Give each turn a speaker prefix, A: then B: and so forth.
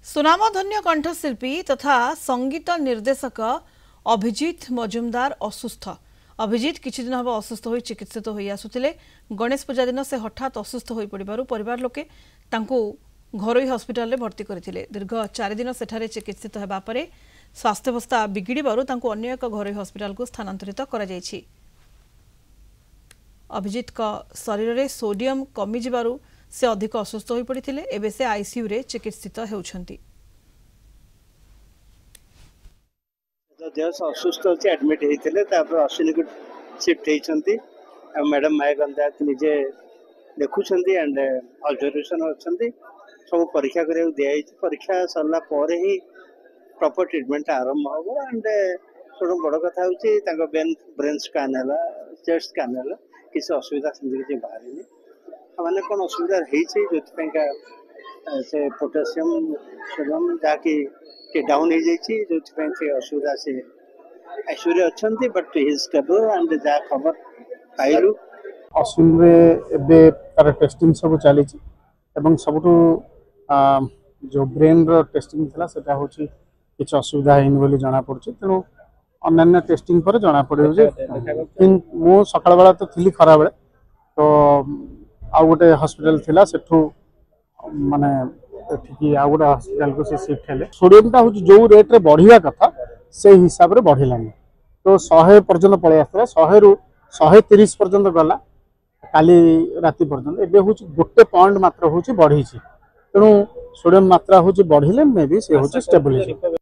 A: सुनामधन्य कंठशिल्पी तथा संगीत निर्देशक अभिजीत मजुमदार असुस्थ। अभिजीत किछि दिन हबो असुस्थ होई चिकित्सित होई आसुथिले। गणेश पूजा दिन से हठात असुस्थ होई पड़िबारु परिवार लोके तांको घरोई हॉस्पिटल रे भर्ती करथिले। दीर्घ 4 दिन सेठारे चिकित्सित हेबा परे स्वास्थ्यावस्था बिगिड़िबारु तांको अन्य एक घरोई हॉस्पिटल को स्थानांतरित करा जायछि। अभिजीत का शरीर रे सोडियम कमी जिबारु से अधिक असुस्थ होई पड़िथिले। एबे से आईसीयू रे चिकित्सित हेउछंती।
B: देह असुस्थ होती एडमिट होते अश्विनी को शिफ्ट होती मैडम मायागंधा निजे देखुं एंड ऑब्जर्वेशन अच्छा सब परीक्षा करा दिखाई परीक्षा सरला ही प्रॉपर ट्रीटमेंट आरंभ हम एंड सब बड़ कथा हूँ ब्रेन स्कान है चेस्ट स्कान है किसी असुविधा से बाहर मैंने कौन असुविधा हो से पोटासियम सोडियम जहाँकि डाउन हो जाए असुविधा से ऐश्वर्य अच्छा but he is stable and जहाँ खबर पाइलु
C: अश्विन रे तार टेस्टिंग सब चली सब जो ब्रेन रो टेस्टिंग थला सेटा होची किछ असुविधा हैन बोली जाना पड़छ। तेणु अन्य टेस्टिंग पर जाना पड़े जे मो सकाळ बेला तो थिली खरा बेले तो आ गोटे हॉस्पिटल थिला सेठू माने ठीक आ गोटे हॉस्पिटल को से शिफ्ट हेले। सोडियम ता होची जो रेट रे बढ़िया कथा से हिसाब रे बढ़िलानी तो 100 पर्यंत पळे आस्ता 100 रु 130 पर्यंत गला काली राति पर्यंत एबे होची गोटे पॉइंट मात्र होची बढ़ी छी। तेणु सोडियम मात्रा होची बढ़िले मे भी से होची स्टेबल।